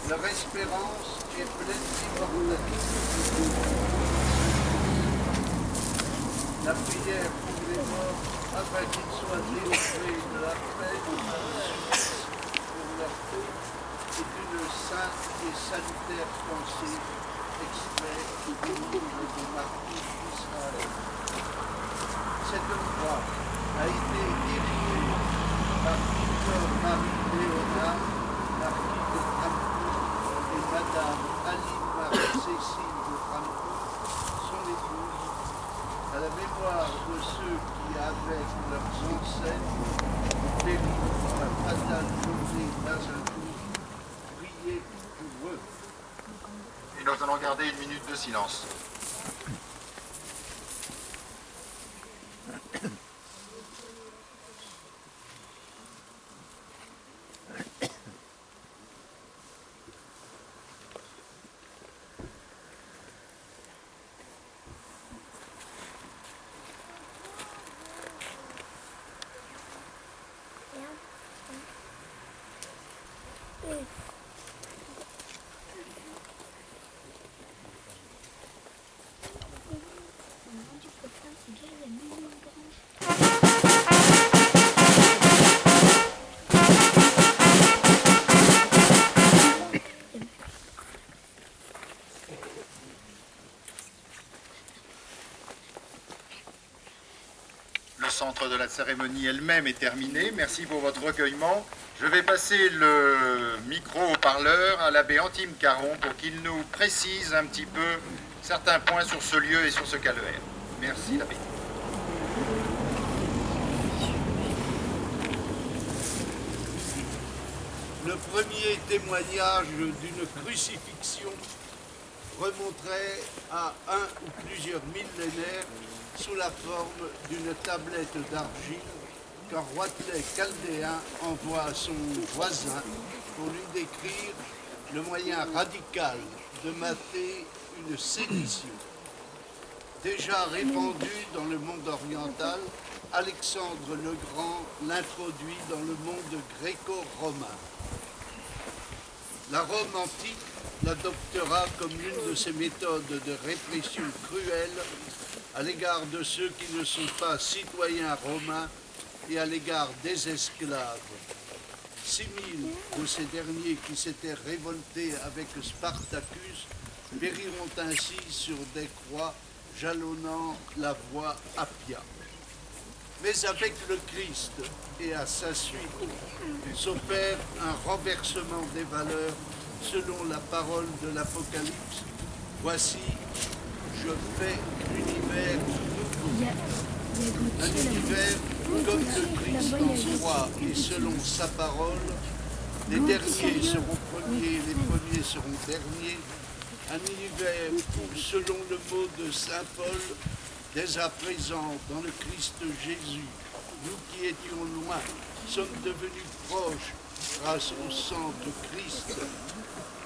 Leur espérance est pleine d'immortalité. La prière pour les morts, afin qu'ils soient délivrés de la peine pour leur faute, est une sainte et salutaire pensée exprès du livre des martyrs d'Israël. Cette croix a été érigée par Victor Marie Léonard, marquis de Francfort, et Madame Aline Marie Cécile de Francfort, son épouse, à la mémoire de ceux qui, avec leurs ancêtres, péri dans la fatale journée d'Azincourt, priez pour eux. Et nous allons garder une minute de silence. Le centre de la cérémonie elle-même est terminé. Merci pour votre recueillement. Je vais passer le micro au parleur à l'abbé Antime Caron pour qu'il nous précise un petit peu certains points sur ce lieu et sur ce calvaire. Merci l'abbé. Le premier témoignage d'une crucifixion remonterait à un ou plusieurs millénaires sous la forme d'une tablette d'argile qu'un roitelet chaldéen envoie à son voisin pour lui décrire le moyen radical de mater une sédition. Déjà répandu dans le monde oriental, Alexandre le Grand l'introduit dans le monde gréco-romain. La Rome antique l'adoptera comme l'une de ses méthodes de répression cruelle à l'égard de ceux qui ne sont pas citoyens romains et à l'égard des esclaves. 6 000 de ces derniers qui s'étaient révoltés avec Spartacus périront ainsi sur des croix jalonnant la voie Appia. Mais avec le Christ et à sa suite s'opère un renversement des valeurs selon la parole de l'Apocalypse. Voici, je fais l'univers nouveau. Un univers comme le Christ en soi et selon sa parole. Les derniers seront premiers, les premiers seront derniers. Un univers où, selon le mot de saint Paul, dès à présent, dans le Christ Jésus, nous qui étions loin, sommes devenus proches grâce au sang de Christ.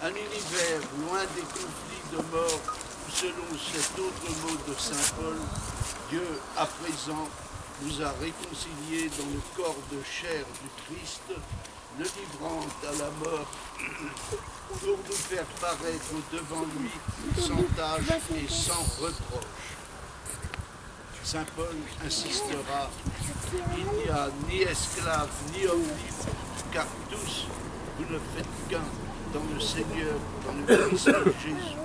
Un univers loin des conflits de mort ou selon cet autre mot de saint Paul, Dieu, à présent, nous a réconciliés dans le corps de chair du Christ, le livrant à la mort, pour nous faire paraître devant lui sans tache et sans reproche. Saint Paul insistera, il n'y a ni esclave ni homme libre, car tous vous ne faites qu'un dans le Seigneur, dans le Christ Jésus.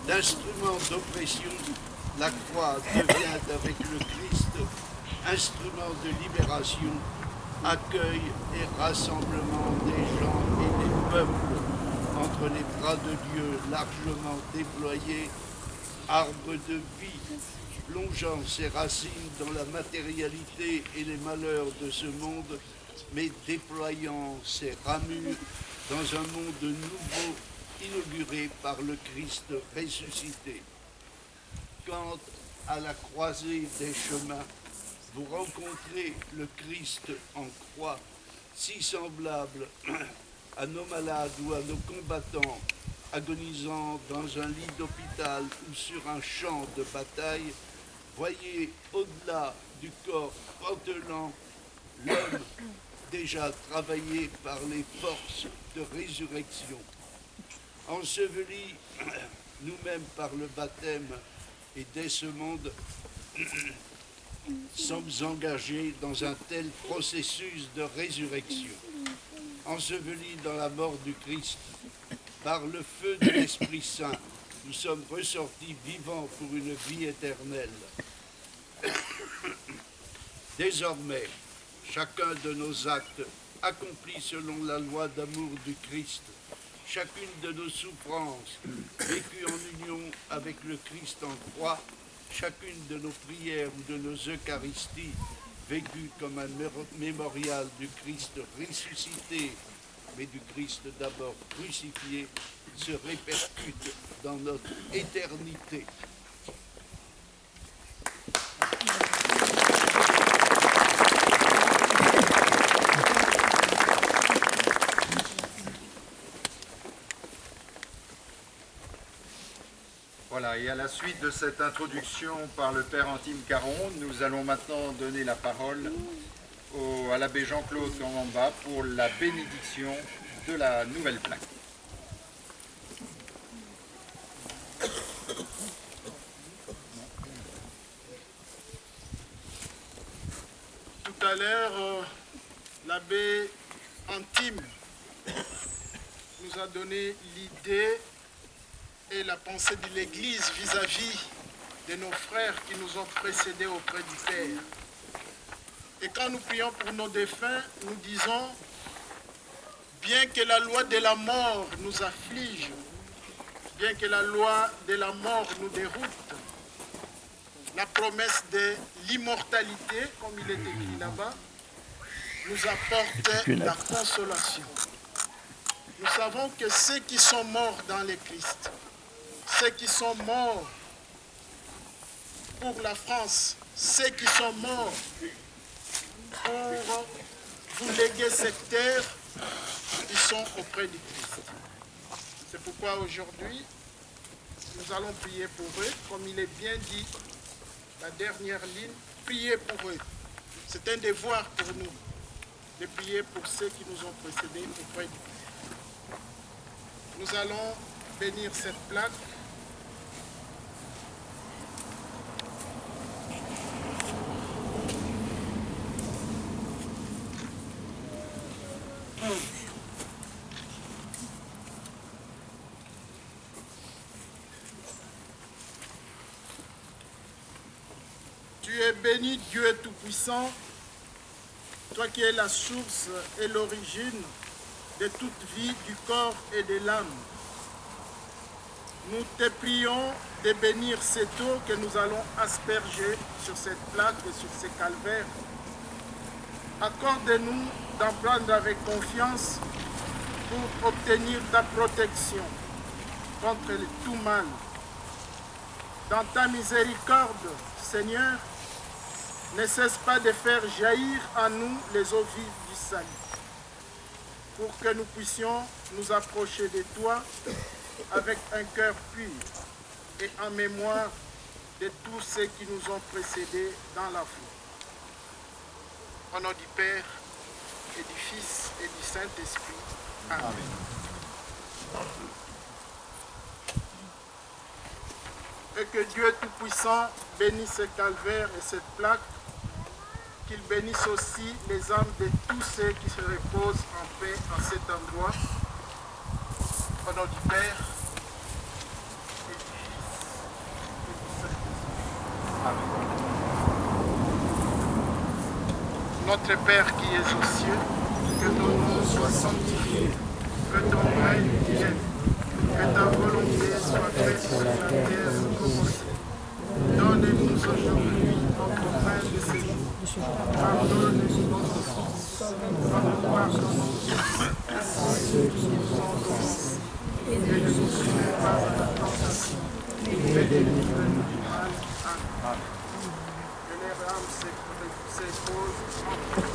D'instrument d'oppression, la croix devient avec le Christ instrument de libération, accueil et rassemblement des gens et des peuples entre les bras de Dieu largement déployés, arbre de vie, plongeant ses racines dans la matérialité et les malheurs de ce monde, mais déployant ses ramures dans un monde nouveau inauguré par le Christ ressuscité. Quand, à la croisée des chemins, vous rencontrez le Christ en croix, si semblable à nos malades ou à nos combattants agonisant dans un lit d'hôpital ou sur un champ de bataille, voyez au-delà du corps pantelant l'homme déjà travaillé par les forces de résurrection. Ensevelis nous-mêmes par le baptême et dès ce monde, sommes engagés dans un tel processus de résurrection. Ensevelis dans la mort du Christ, par le feu de l'Esprit Saint, nous sommes ressortis vivants pour une vie éternelle. Désormais, chacun de nos actes accomplis selon la loi d'amour du Christ, chacune de nos souffrances vécues en union avec le Christ en croix, chacune de nos prières ou de nos Eucharisties vécues comme un mémorial du Christ ressuscité, mais du Christ d'abord crucifié, se répercute dans notre éternité. Voilà, et à la suite de cette introduction par le Père Antime Caron, nous allons maintenant donner la parole à l'abbé Jean-Claude Cambamba pour la bénédiction de la nouvelle plaque. Tout à l'heure, l'abbé Antime nous a donné l'idée et la pensée de l'Église vis-à-vis de nos frères qui nous ont précédés auprès du Père. Et quand nous prions pour nos défunts, nous disons, bien que la loi de la mort nous afflige, bien que la loi de la mort nous déroute, la promesse de l'immortalité, comme il est écrit là-bas, nous apporte la consolation. Nous savons que ceux qui sont morts dans le Christ, ceux qui sont morts pour la France, ceux qui sont morts pour vous léguer cette terre, ils sont auprès du Christ. C'est pourquoi aujourd'hui, nous allons prier pour eux, comme il est bien dit, la dernière ligne, prier pour eux. C'est un devoir pour nous de prier pour ceux qui nous ont précédés auprès du Christ. Nous allons bénir cette plaque. Tu es béni, Dieu Tout-Puissant, toi qui es la source et l'origine de toute vie du corps et de l'âme. Nous te prions de bénir cette eau que nous allons asperger sur cette plaque et sur ces calvaires. Accorde-nous d'en prendre avec confiance pour obtenir ta protection contre tout mal. Dans ta miséricorde, Seigneur, ne cesse pas de faire jaillir en nous les eaux vives du salut, pour que nous puissions nous approcher de toi avec un cœur pur. et en mémoire de tous ceux qui nous ont précédés dans la foi. Au nom du Père et du Fils et du Saint-Esprit. Amen. Et que Dieu Tout-Puissant bénisse ce calvaire et cette plaque, qu'il bénisse aussi les âmes de tous ceux qui se reposent en paix en cet endroit. Au nom du Père et du Fils et du Saint-Esprit. Amen. Notre Père qui es aux cieux, que ton nom soit sanctifié, que ton règne vienne, que ta volonté soit faite sur la terre comme au ciel. Donne-nous aujourd'hui notre pain de ce jour. Pardonne-nous nos offenses, comme nous pardonnons à ceux qui nous ont offensés. Et ne nous soumets pas à la tentation, mais délivre-nous du mal. Amen. Que les rames s'éposent en paix.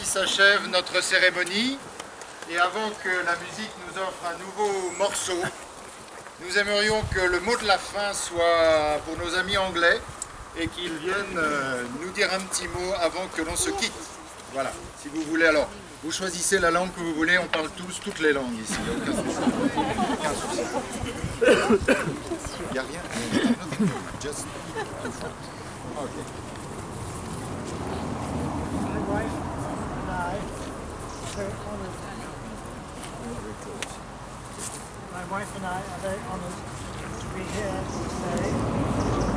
S'achève notre cérémonie et avant que la musique nous offre un nouveau morceau, nous aimerions que le mot de la fin soit pour nos amis anglais et qu'ils viennent nous dire un petit mot avant que l'on se quitte. Voilà, si vous voulez. Alors, vous choisissez la langue que vous voulez, on parle tous toutes les langues ici, aucun souci. Aucun souci. Il n'y a rien. Just... Okay. My wife and I are very honoured to be here today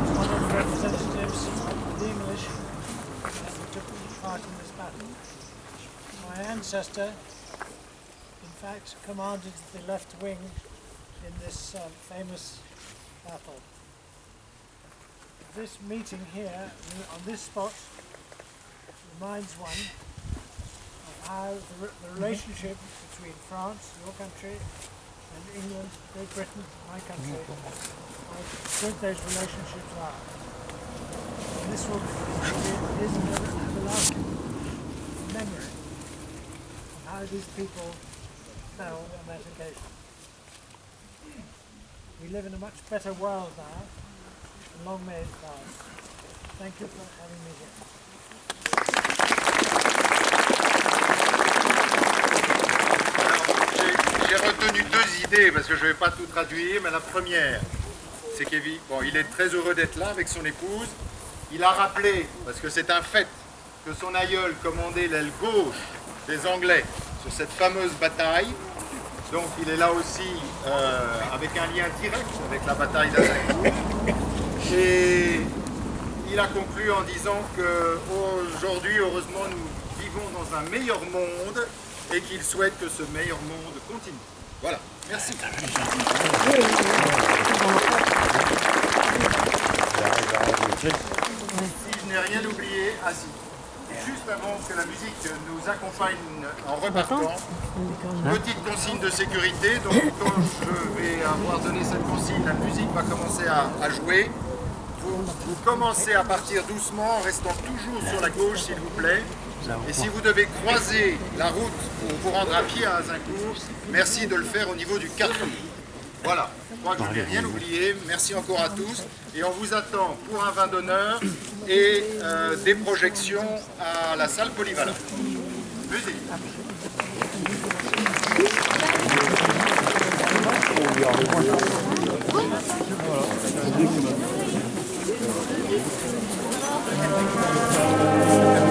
as one of the representatives of the English who took part in this battle. My ancestor, in fact, commanded the left wing in this famous battle. This meeting here, on this spot, reminds one of how the relationship between France, your country, and England, Great Britain, my country, how good those relationships are. And this will is an everlasting memory of how these people fell on that occasion. We live in a much better world now, and long may it last. Thank you for having me here. retenu deux idées, parce que je ne vais pas tout traduire, mais la première, c'est qu'il il est très heureux d'être là avec son épouse. Il a rappelé, parce que c'est un fait, que son aïeul commandait l'aile gauche des Anglais sur cette fameuse bataille. Donc il est là aussi avec un lien direct avec la bataille d'Azincourt. Et il a conclu en disant qu'aujourd'hui, heureusement, nous vivons dans un meilleur monde et qu'il souhaite que ce meilleur monde continue. Voilà, merci. Si je n'ai rien oublié, juste avant que la musique nous accompagne en repartant, petite consigne de sécurité. Donc quand je vais avoir donné cette consigne, la musique va commencer à jouer. Vous commencez à partir doucement en restant toujours sur la gauche s'il vous plaît. Et si vous devez croiser la route pour vous rendre à pied à Azincourt, merci de le faire au niveau du carrefour. Voilà, je crois que je n'ai rien oublié. Merci encore à tous. Et on vous attend pour un vin d'honneur et des projections à la salle polyvalente. Musique. Voilà.